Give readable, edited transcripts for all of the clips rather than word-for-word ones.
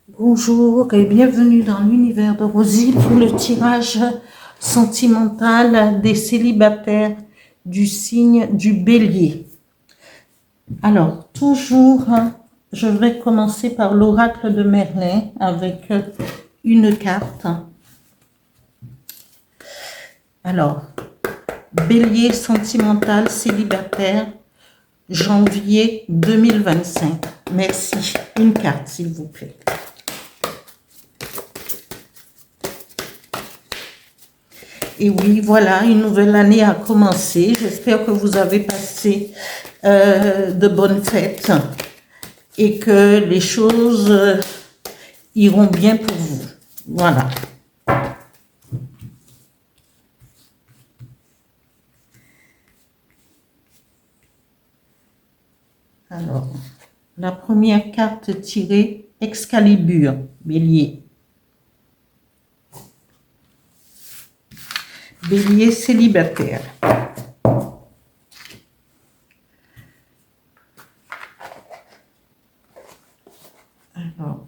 Bonjour et bienvenue dans l'univers de Rosy pour le tirage sentimental des célibataires du signe du Bélier. Alors, toujours, je vais commencer par l'oracle de Merlin avec une carte. Alors, Bélier sentimental célibataire, janvier 2025. Merci. Une carte, s'il vous plaît. Et oui, voilà, une nouvelle année a commencé. J'espère que vous avez passé de bonnes fêtes et que les choses iront bien pour vous. Voilà. Alors, la première carte tirée, Excalibur, Bélier. Bélier célibataire. Alors,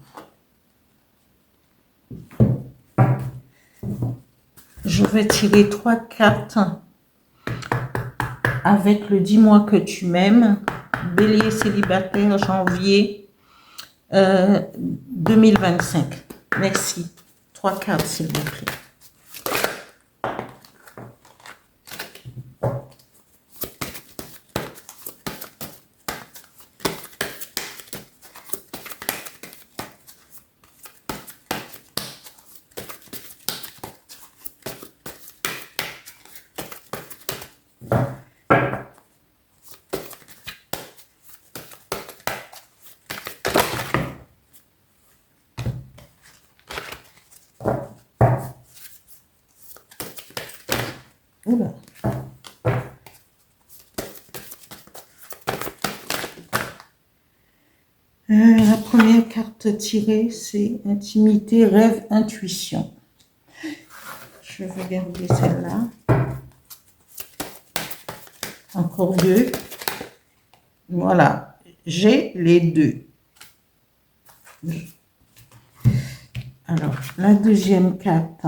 je vais tirer 3 cartes avec le dis-moi que tu m'aimes. Bélier célibataire, janvier 2025. Merci. 3 cartes, s'il vous plaît. Oula. La première carte tirée, c'est intimité, rêve, intuition. Je vais garder celle-là. Encore 2. Voilà, j'ai les 2. Alors, la deuxième carte.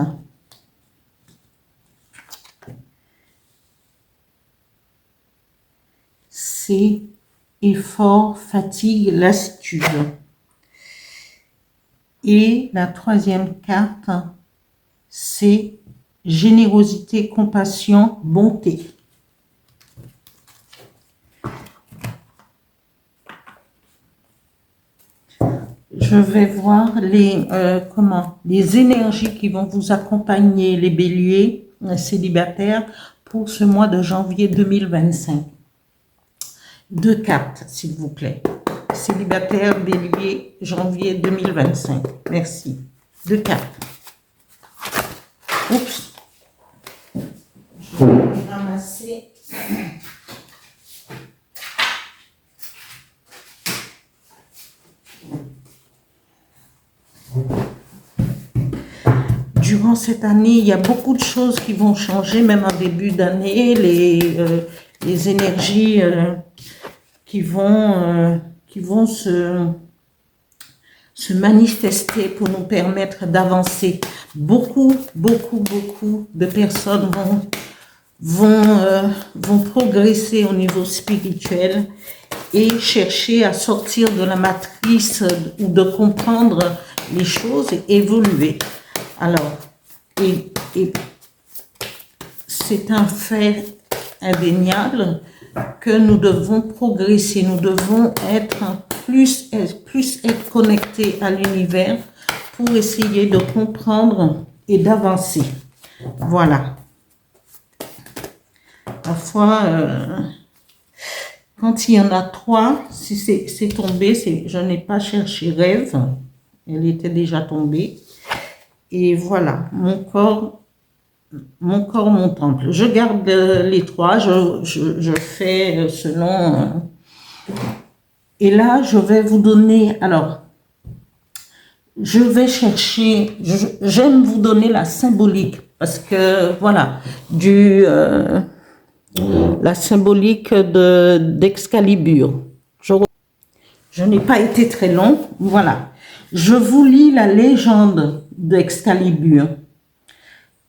C'est effort, fatigue, lassitude. Et la troisième carte, c'est générosité, compassion, bonté. Je vais voir les énergies qui vont vous accompagner, les béliers célibataires, pour ce mois de janvier 2025. 2 cartes, s'il vous plaît. Célibataire, bélier, janvier 2025. Merci. 2 cartes. Oups. Je vais ramasser. Durant cette année, il y a beaucoup de choses qui vont changer, même en début d'année, les énergies qui vont se manifester pour nous permettre d'avancer. Beaucoup de personnes vont progresser au niveau spirituel et chercher à sortir de la matrice ou de comprendre les choses et évoluer. Alors, et c'est un fait indéniable que nous devons progresser, nous devons être plus être connectés à l'univers pour essayer de comprendre et d'avancer. Voilà. Parfois, quand il y en a 3, si c'est tombé, je n'ai pas cherché rêve, elle était déjà tombée. Et voilà, mon corps, mon temple. Je garde les 3, je fais selon... Et là, je vais vous donner... Alors, je vais chercher... J'aime vous donner la symbolique, parce que, voilà, la symbolique d'Excalibur. Je Je n'ai pas été très long. Voilà. Je vous lis la légende d'Excalibur.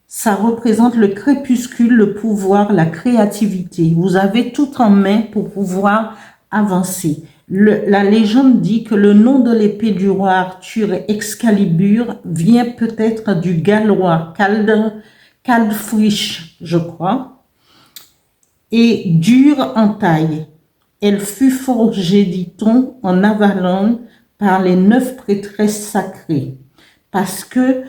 Ça représente le crépuscule, le pouvoir, la créativité. Vous avez tout en main pour pouvoir avancer. La légende dit que le nom de l'épée du roi Arthur, Excalibur, vient peut-être du gallois Caldfrisch, je crois, et dure en taille. Elle fut forgée, dit-on, en Avalon par les 9 prêtresses sacrées, parce que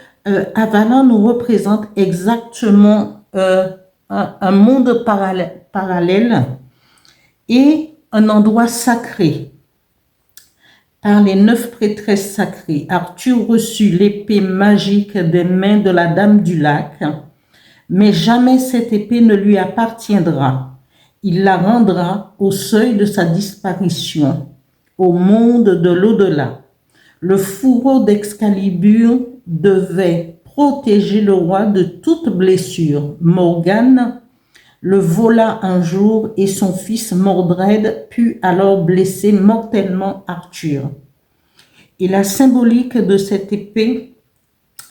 Avalon nous représente exactement un monde parallèle et un endroit sacré. Par les 9 prêtresses sacrées, Arthur reçut l'épée magique des mains de la Dame du Lac, mais jamais cette épée ne lui appartiendra. Il la rendra au seuil de sa disparition, au monde de l'au-delà. Le fourreau d'Excalibur devait protéger le roi de toute blessure. Morgane le vola un jour et son fils Mordred put alors blesser mortellement Arthur. Et la symbolique de cette épée,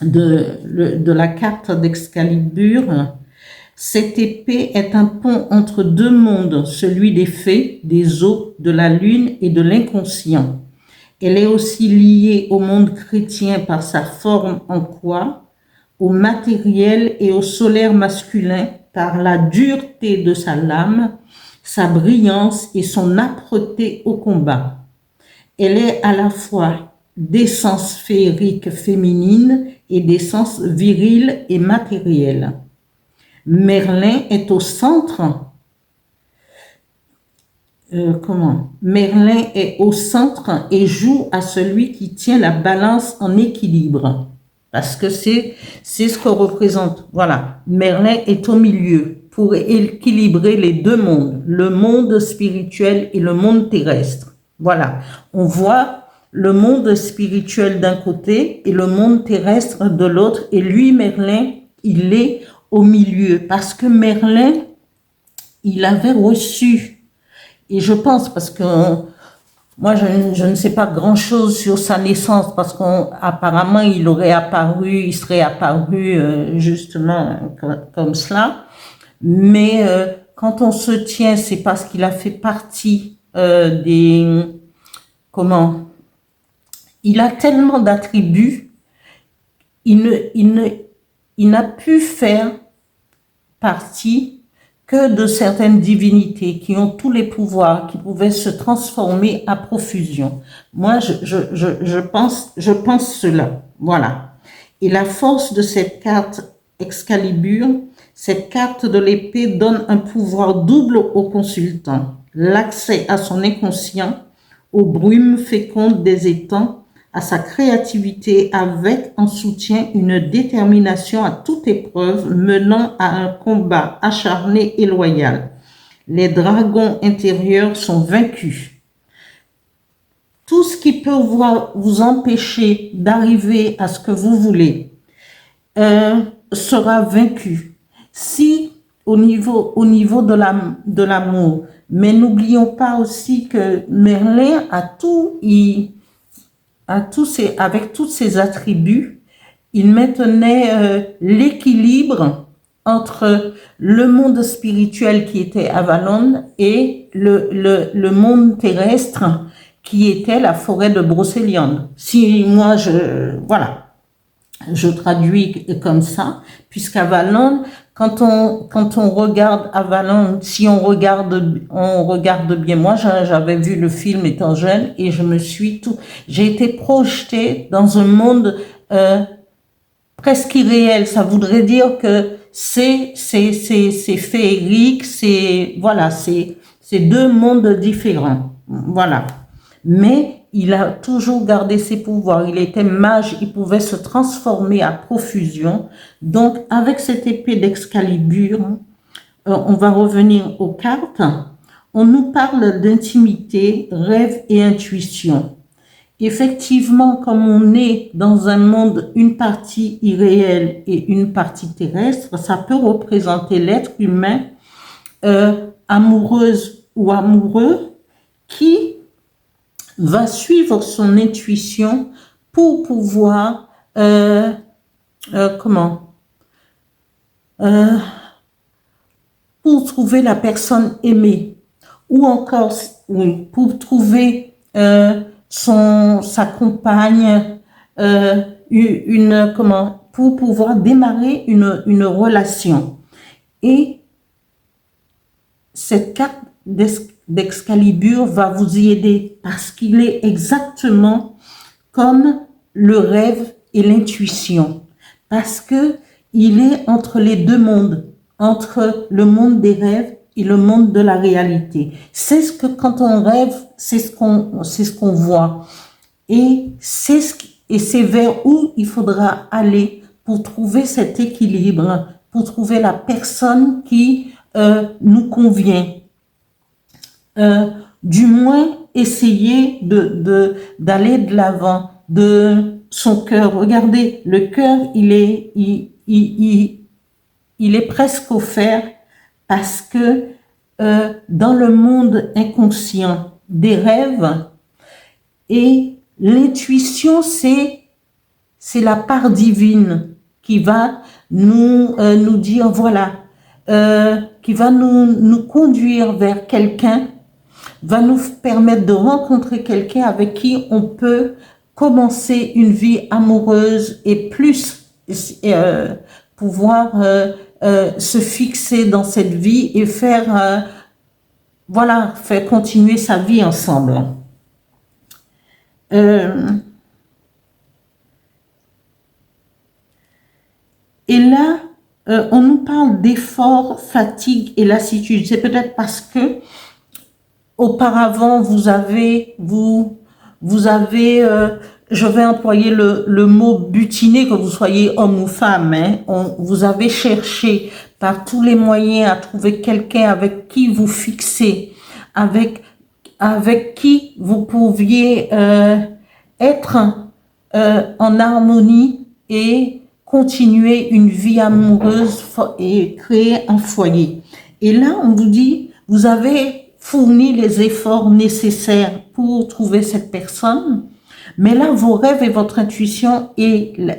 de la carte d'Excalibur, cette épée est un pont entre 2 mondes, celui des fées, des eaux, de la lune et de l'inconscient. Elle est aussi liée au monde chrétien par sa forme en croix, au matériel et au solaire masculin par la dureté de sa lame, sa brillance et son âpreté au combat. Elle est à la fois d'essence féerique féminine et d'essence virile et matérielle. Merlin est au centre. Merlin est au centre et joue à celui qui tient la balance en équilibre. Parce que c'est ce que représente. Voilà. Merlin est au milieu pour équilibrer les 2 mondes, le monde spirituel et le monde terrestre. Voilà. On voit le monde spirituel d'un côté et le monde terrestre de l'autre. Et lui, Merlin, il est au milieu. Parce que Merlin, il avait reçu, et je pense parce que moi, je ne sais pas grand-chose sur sa naissance parce qu'apparemment, il serait apparu justement comme cela. Mais quand on se tient, c'est parce qu'il a fait partie il a tellement d'attributs, il n'a pu faire partie que de certaines divinités qui ont tous les pouvoirs, qui pouvaient se transformer à profusion. Moi, je pense cela. Voilà. Et la force de cette carte Excalibur, cette carte de l'épée donne un pouvoir double au consultant. L'accès à son inconscient, aux brumes fécondes des étangs, à sa créativité avec en soutien une détermination à toute épreuve menant à un combat acharné et loyal. Les dragons intérieurs sont vaincus. Tout ce qui peut vous empêcher d'arriver à ce que vous voulez sera vaincu. Si au niveau de l'amour, mais n'oublions pas aussi que Merlin avec tous ses attributs, il maintenait l'équilibre entre le monde spirituel qui était Avalon et le monde terrestre qui était la forêt de Brocéliande. Si moi, je traduis comme ça, puisqu'Avalon, quand on regarde Avalon, si on regarde bien, moi j'avais vu le film étant jeune et j'ai été projetée dans un monde presque irréel. Ça voudrait dire que c'est féerique, c'est 2 mondes différents. Voilà. Mais il a toujours gardé ses pouvoirs. Il était mage, il pouvait se transformer à profusion. Donc, avec cette épée d'Excalibur, on va revenir aux cartes. On nous parle d'intimité, rêve et intuition. Effectivement, comme on est dans un monde, une partie irréelle et une partie terrestre, ça peut représenter l'être humain amoureuse ou amoureux qui va suivre son intuition pour pouvoir, comment, pour trouver la personne aimée, ou encore oui, pour trouver sa compagne, pour pouvoir démarrer une relation. Et cette carte d'Excalibur va vous y aider parce qu'il est exactement comme le rêve et l'intuition, parce que il est entre les deux mondes, entre le monde des rêves et le monde de la réalité. C'est ce que quand on rêve, c'est ce qu'on voit, et c'est vers où il faudra aller pour trouver cet équilibre, pour trouver la personne qui nous convient. Du moins essayer d'aller de l'avant, de son cœur. Regardez, le cœur, il est presque offert parce que dans le monde inconscient des rêves, et l'intuition, c'est la part divine qui va nous dire, voilà, qui va nous conduire vers quelqu'un, va nous permettre de rencontrer quelqu'un avec qui on peut commencer une vie amoureuse et plus pouvoir se fixer dans cette vie et faire continuer sa vie ensemble. Et là, on nous parle d'effort, fatigue et lassitude. C'est peut-être parce que auparavant, vous avez, je vais employer le mot butiner, que vous soyez homme ou femme, hein. Vous avez cherché par tous les moyens à trouver quelqu'un avec qui vous fixer, avec qui vous pouviez être en harmonie et continuer une vie amoureuse et créer un foyer. Et là, on vous dit, vous avez fourni les efforts nécessaires pour trouver cette personne, mais là, vos rêves et votre intuition et la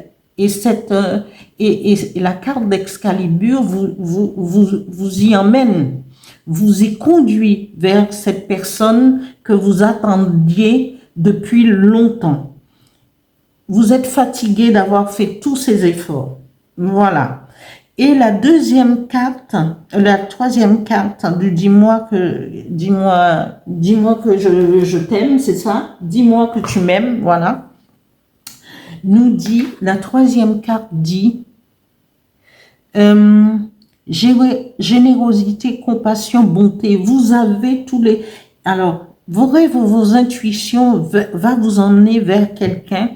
carte d'Excalibur vous y emmène, vous y conduit vers cette personne que vous attendiez depuis longtemps. Vous êtes fatigué d'avoir fait tous ces efforts. Voilà. Et la troisième carte du dis-moi que je t'aime, c'est ça? Dis-moi que tu m'aimes, voilà. Nous dit, la troisième carte dit, générosité, compassion, bonté. Vous avez tous les, alors, vos rêves, vos intuitions va vous emmener vers quelqu'un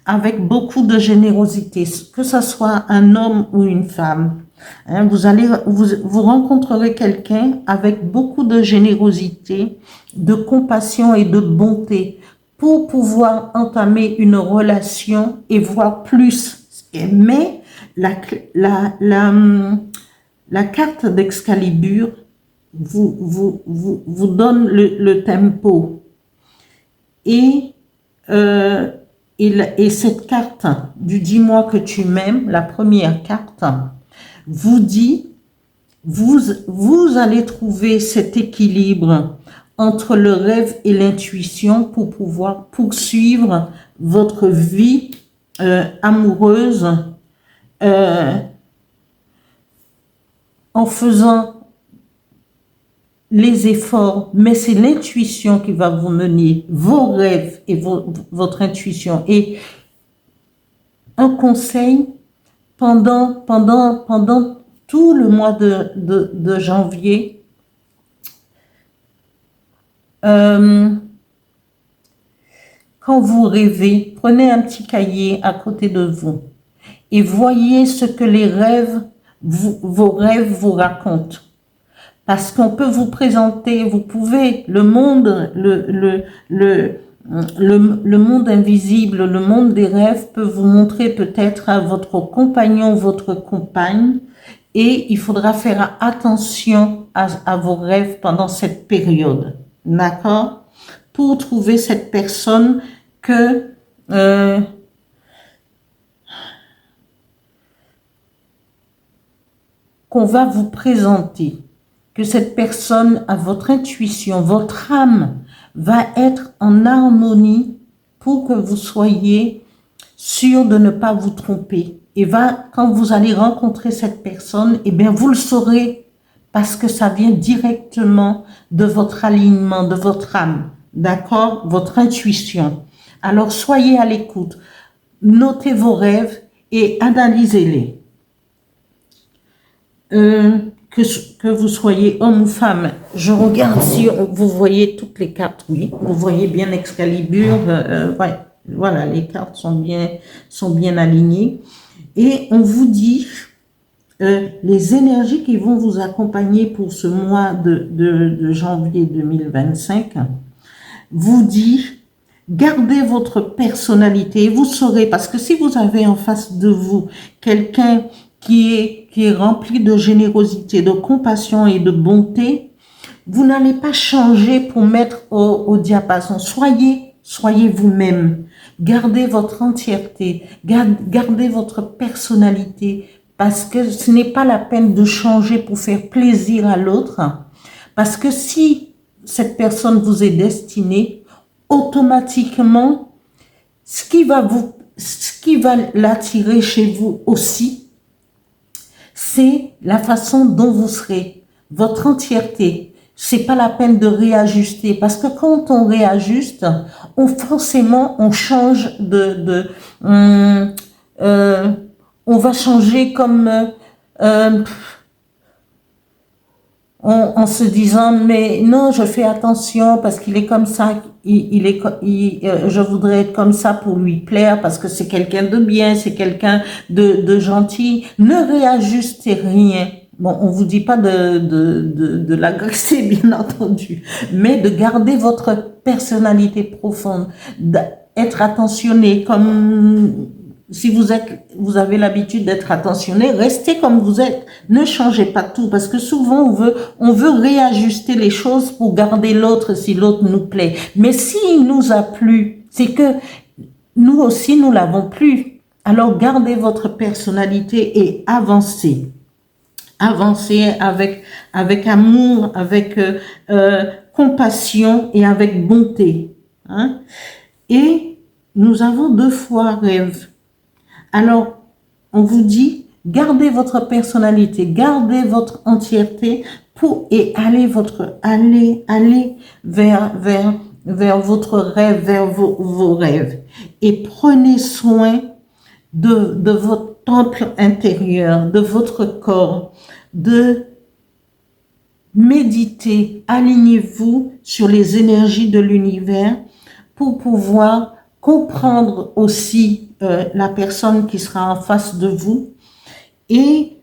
avec beaucoup de générosité, que ce soit un homme ou une femme. Hein, vous rencontrerez quelqu'un avec beaucoup de générosité, de compassion et de bonté pour pouvoir entamer une relation et voir plus. Mais la carte d'Excalibur vous donne le tempo. Et cette carte du dis-moi que tu m'aimes, la première carte, vous dit, vous allez trouver cet équilibre entre le rêve et l'intuition pour pouvoir poursuivre votre vie amoureuse en faisant les efforts, mais c'est l'intuition qui va vous mener, vos rêves et votre intuition. Et un conseil, pendant tout le mois de janvier, quand vous rêvez, prenez un petit cahier à côté de vous et voyez ce que les rêves, vos rêves vous racontent. Parce qu'on peut vous présenter, vous pouvez, le monde, le monde invisible, le monde des rêves peut vous montrer peut-être à votre compagnon, votre compagne, et il faudra faire attention à vos rêves pendant cette période. D'accord? pour trouver cette personne que qu'on va vous présenter, que cette personne, à votre intuition, votre âme va être en harmonie pour que vous soyez sûr de ne pas vous tromper. Et quand vous allez rencontrer cette personne, eh bien, vous le saurez parce que ça vient directement de votre alignement, de votre âme, d'accord? Votre intuition. Alors, soyez à l'écoute. Notez vos rêves et analysez-les. Que vous soyez homme ou femme, je regarde si vous voyez toutes les cartes, oui, vous voyez bien Excalibur, ouais, voilà, les cartes sont bien alignées, et on vous dit les énergies qui vont vous accompagner pour ce mois de janvier 2025, vous dit gardez votre personnalité, et vous saurez, parce que si vous avez en face de vous quelqu'un qui est rempli de générosité, de compassion et de bonté, vous n'allez pas changer pour mettre au diapason. Soyez vous-même. Gardez votre entièreté. Gardez votre personnalité. Parce que ce n'est pas la peine de changer pour faire plaisir à l'autre. Parce que si cette personne vous est destinée, automatiquement, ce qui va l'attirer chez vous aussi, c'est la façon dont vous serez, votre entièreté. C'est pas la peine de réajuster parce que quand on réajuste, forcément on change on va changer comme en se disant mais non, je fais attention parce qu'il est comme ça, je voudrais être comme ça pour lui plaire parce que c'est quelqu'un de bien, c'est quelqu'un de gentil. Ne réajustez rien. Bon, on vous dit pas de l'agresser, bien entendu, mais de garder votre personnalité profonde, d'être attentionné comme si vous avez l'habitude d'être attentionné, restez comme vous êtes. Ne changez pas tout parce que souvent on veut réajuster les choses pour garder l'autre si l'autre nous plaît. Mais s'il nous a plu, c'est que nous aussi nous l'avons plu. Alors gardez votre personnalité et avancez. Avancez avec amour, avec compassion et avec bonté. Hein? Et nous avons 2 fois rêve. Alors, on vous dit, gardez votre personnalité, gardez votre entièreté et allez vers votre rêve, vers vos rêves. Et prenez soin de votre temple intérieur, de votre corps, de méditer, alignez-vous sur les énergies de l'univers pour pouvoir comprendre aussi la personne qui sera en face de vous et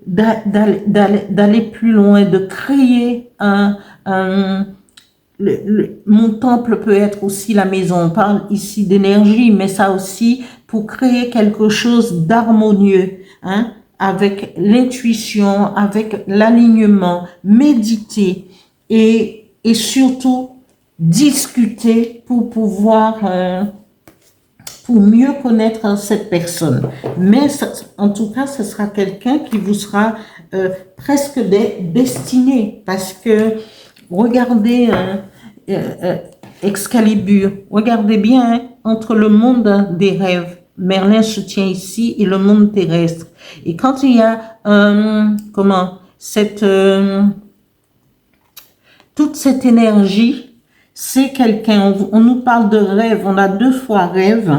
d'aller plus loin, de créer mon temple peut être aussi la maison. On parle ici d'énergie, mais ça aussi pour créer quelque chose d'harmonieux, hein, avec l'intuition, avec l'alignement, méditer et surtout discuter pour pouvoir pour mieux connaître cette personne. Mais ça, en tout cas, ce sera quelqu'un qui vous sera presque destiné parce que regardez Excalibur, regardez bien hein, entre le monde des rêves, Merlin se tient ici et le monde terrestre. Et quand il y a toute cette énergie, c'est quelqu'un, on nous parle de rêve, on a 2 fois rêve,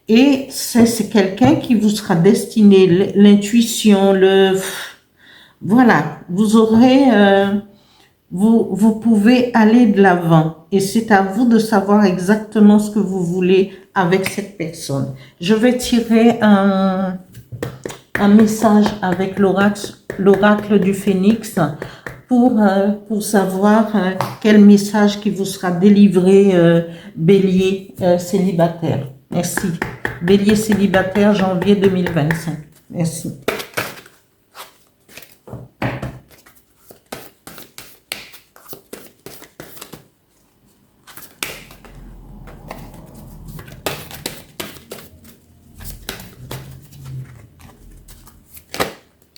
et c'est quelqu'un qui vous sera destiné, l'intuition, voilà, vous aurez, vous pouvez aller de l'avant, et c'est à vous de savoir exactement ce que vous voulez avec cette personne. Je vais tirer un message avec l'oracle du Phénix, pour savoir quel message qui vous sera délivré, Bélier célibataire. Merci. Bélier célibataire, janvier 2025. Merci.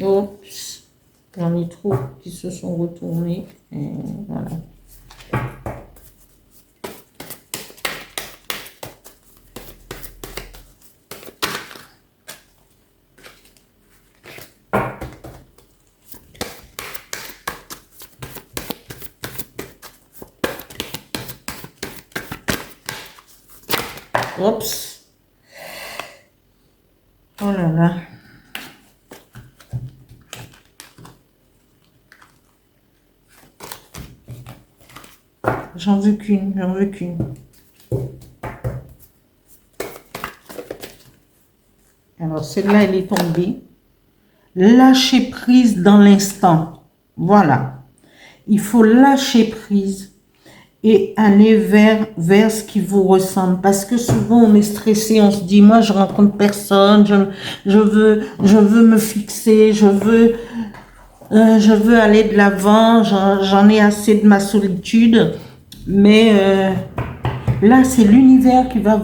Oups, j'en ai trop qui se sont retournés. Et voilà. Oups. Oh là là. J'en veux qu'une, j'en veux qu'une. Alors, celle-là, elle est tombée. Lâcher prise dans l'instant. Voilà. Il faut lâcher prise et aller vers ce qui vous ressemble. Parce que souvent, on est stressé, on se dit, moi, je rencontre personne, je veux me fixer, je veux aller de l'avant, j'en ai assez de ma solitude. Mais là, c'est l'univers qui va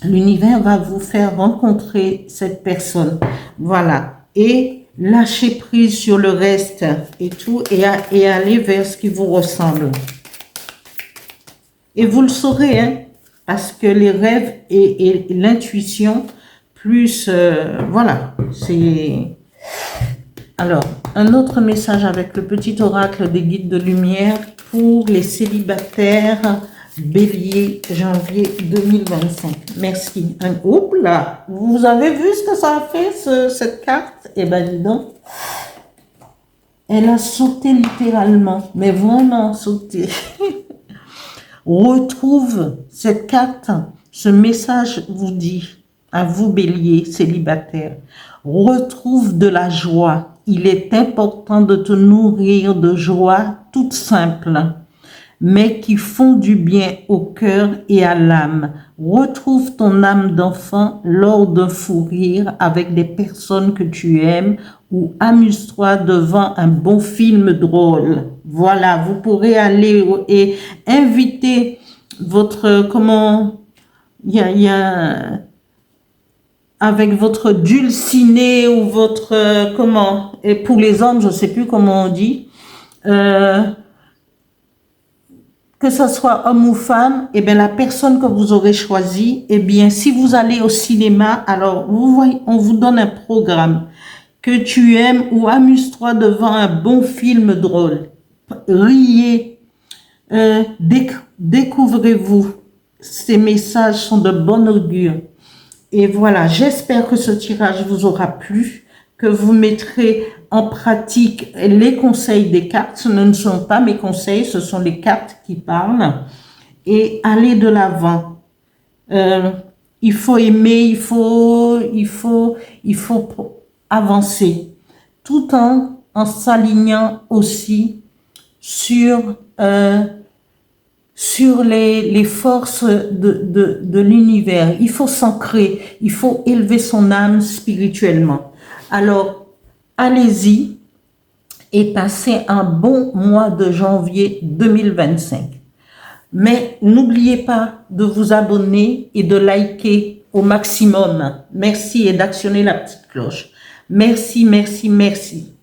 l'univers va vous faire rencontrer cette personne. Voilà. Et lâcher prise sur le reste et tout, et aller vers ce qui vous ressemble. Et vous le saurez, hein, parce que les rêves et l'intuition, plus, voilà, c'est... Alors, un autre message avec le petit oracle des guides de lumière pour les célibataires Bélier, janvier 2025. Merci. Oups là, vous avez vu ce que ça a fait, cette carte? Eh ben, dis donc. Elle a sauté littéralement, mais vraiment sauté. Retrouve cette carte, ce message vous dit, à vous Bélier, célibataire, retrouve de la joie. Il est important de te nourrir de joie toute simple, mais qui font du bien au cœur et à l'âme. Retrouve ton âme d'enfant lors d'un fou rire avec des personnes que tu aimes ou amuse-toi devant un bon film drôle. Voilà, vous pourrez aller et inviter votre, avec votre dulciné ou votre, et pour les hommes, je ne sais plus comment on dit, que ce soit homme ou femme, eh bien, la personne que vous aurez choisie, eh bien, si vous allez au cinéma, alors, vous voyez, on vous donne un programme que tu aimes ou amuse-toi devant un bon film drôle. Riez, découvrez-vous. Ces messages sont de bon augure. Et voilà, j'espère que ce tirage vous aura plu, que vous mettrez en pratique les conseils des cartes. Ce ne sont pas mes conseils, ce sont les cartes qui parlent. Et allez de l'avant. Il faut aimer, il faut avancer. Tout en s'alignant aussi sur les forces de l'univers. Il faut s'ancrer, il faut élever son âme spirituellement. Alors, allez-y et passez un bon mois de janvier 2025. Mais n'oubliez pas de vous abonner et de liker au maximum. Merci et d'actionner la petite cloche. Merci, merci, merci.